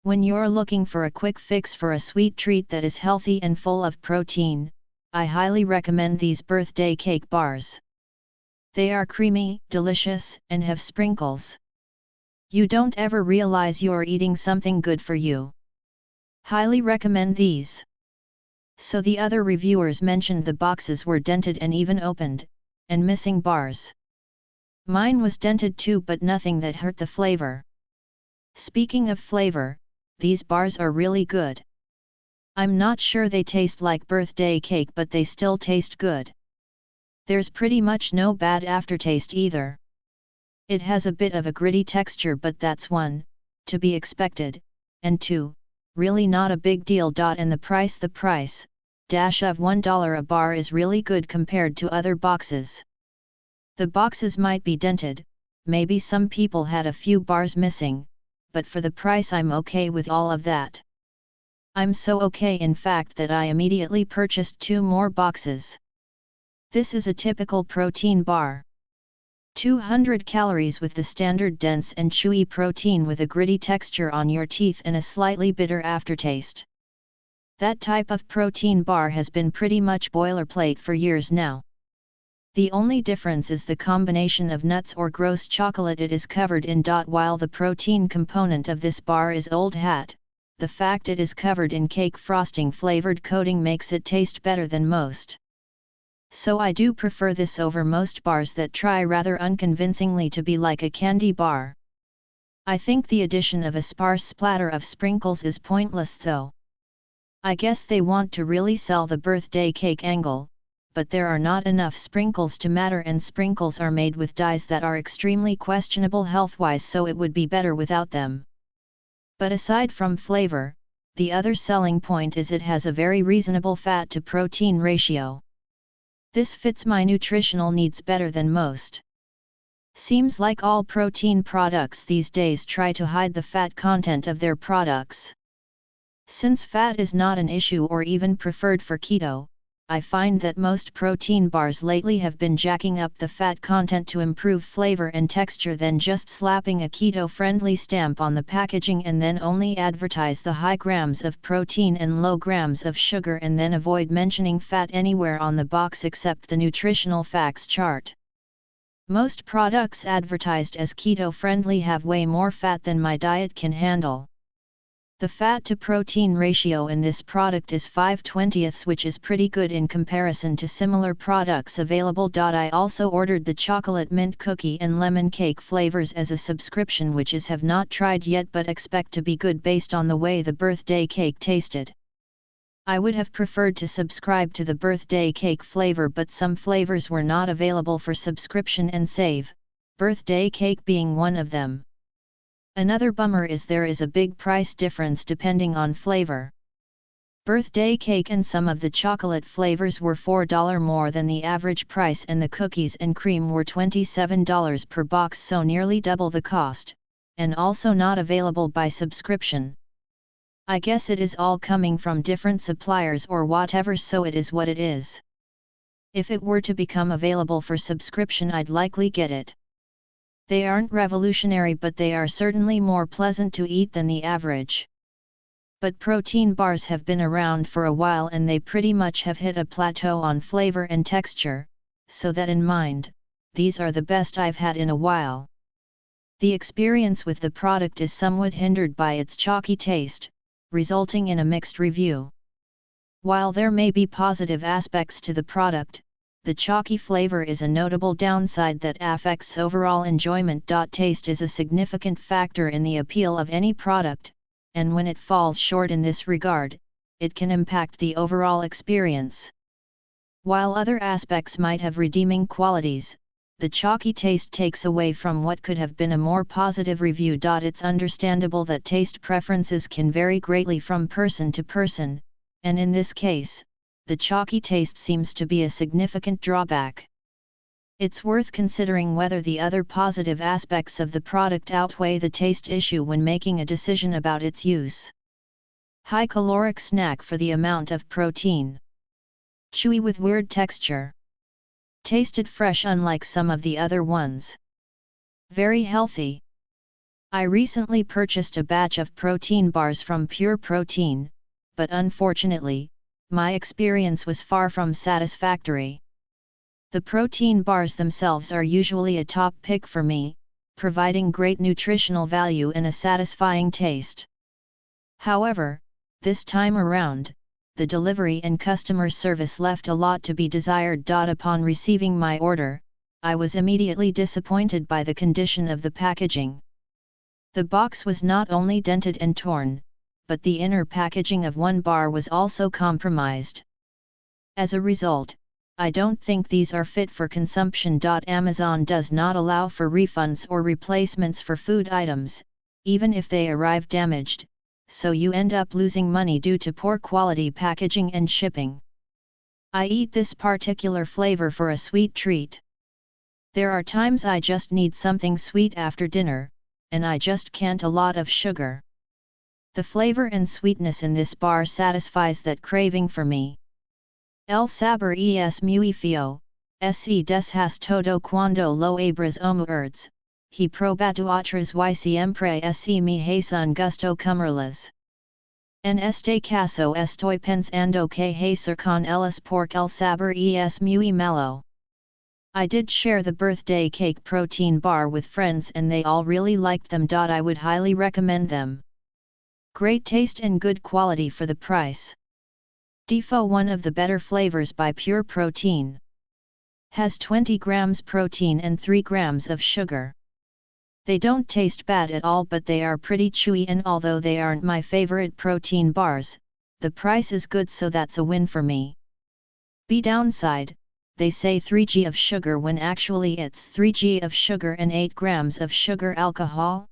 When you're looking for a quick fix for a sweet treat that is healthy and full of protein, I highly recommend these birthday cake bars. They are creamy, delicious, and have sprinkles. You don't ever realize you're eating something good for you. Highly recommend these. So the other reviewers mentioned the boxes were dented and even opened, and missing bars. Mine was dented too, but nothing that hurt the flavor. Speaking of flavor, these bars are really good. I'm not sure they taste like birthday cake, but they still taste good. There's pretty much no bad aftertaste either. It has a bit of a gritty texture, but that's one, to be expected, and two, really not a big deal. And the price of $1 a bar is really good compared to other boxes. The boxes might be dented, maybe some people had a few bars missing, but for the price I'm okay with all of that. I'm so okay in fact that I immediately purchased 2 more boxes. This is a typical protein bar. 200 calories with the standard dense and chewy protein with a gritty texture on your teeth and a slightly bitter aftertaste. That type of protein bar has been pretty much boilerplate for years now. The only difference is the combination of nuts or gross chocolate it is covered in. While the protein component of this bar is old hat, the fact it is covered in cake frosting flavored coating makes it taste better than most. So I do prefer this over most bars that try rather unconvincingly to be like a candy bar. I think the addition of a sparse splatter of sprinkles is pointless though. I guess they want to really sell the birthday cake angle, but there are not enough sprinkles to matter, and sprinkles are made with dyes that are extremely questionable health-wise, so it would be better without them. But aside from flavor, the other selling point is it has a very reasonable fat to protein ratio. This fits my nutritional needs better than most. Seems like all protein products these days try to hide the fat content of their products. Since fat is not an issue or even preferred for keto, I find that most protein bars lately have been jacking up the fat content to improve flavor and texture, then just slapping a keto-friendly stamp on the packaging and then only advertise the high grams of protein and low grams of sugar, and then avoid mentioning fat anywhere on the box except the nutritional facts chart. Most products advertised as keto-friendly have way more fat than my diet can handle. The fat to protein ratio in this product is 5/20, which is pretty good in comparison to similar products available. I also ordered the chocolate mint cookie and lemon cake flavors as a subscription, which have not tried yet but expect to be good based on the way the birthday cake tasted. I would have preferred to subscribe to the birthday cake flavor, but some flavors were not available for subscription and save, birthday cake being one of them. Another bummer is there is a big price difference depending on flavor. Birthday cake and some of the chocolate flavors were $4 more than the average price, and the cookies and cream were $27 per box, so nearly double the cost, and also not available by subscription. I guess it is all coming from different suppliers or whatever, so it is what it is. If it were to become available for subscription, I'd likely get it. They aren't revolutionary, but they are certainly more pleasant to eat than the average. But protein bars have been around for a while and they pretty much have hit a plateau on flavor and texture, so that in mind, these are the best I've had in a while. The experience with the product is somewhat hindered by its chalky taste, resulting in a mixed review. While there may be positive aspects to the product, the chalky flavor is a notable downside that affects overall enjoyment. Taste is a significant factor in the appeal of any product, and when it falls short in this regard, it can impact the overall experience. While other aspects might have redeeming qualities, the chalky taste takes away from what could have been a more positive review. It's understandable that taste preferences can vary greatly from person to person, and in this case, the chalky taste seems to be a significant drawback. It's worth considering whether the other positive aspects of the product outweigh the taste issue when making a decision about its use. High caloric snack for the amount of protein. Chewy with weird texture. Tasted fresh unlike some of the other ones. Very healthy. I recently purchased a batch of protein bars from Pure Protein, but unfortunately, my experience was far from satisfactory. The protein bars themselves are usually a top pick for me, providing great nutritional value and a satisfying taste. However, this time around, the delivery and customer service left a lot to be desired. Upon receiving my order, I was immediately disappointed by the condition of the packaging. The box was not only dented and torn, but the inner packaging of one bar was also compromised. As a result, I don't think these are fit for consumption. Amazon does not allow for refunds or replacements for food items, even if they arrive damaged, so you end up losing money due to poor quality packaging and shipping. I eat this particular flavor for a sweet treat. There are times I just need something sweet after dinner, and I just can't a lot of sugar. The flavor and sweetness in this bar satisfies that craving for me. El sabor es muy feo, se deshace todo cuando lo abres o muerdes, he probado otras y siempre se me hace un gusto comerlas. En este caso estoy pensando que hacer con ellas porque el sabor es muy malo. I did share the birthday cake protein bar with friends and they all really liked them. I would highly recommend them. Great taste and good quality for the price. Defo, one of the better flavors by Pure Protein. Has 20 grams protein and 3 grams of sugar. They don't taste bad at all, but they are pretty chewy, and although they aren't my favorite protein bars, the price is good, so that's a win for me. B downside, they say 3g of sugar when actually it's 3g of sugar and 8 grams of sugar alcohol.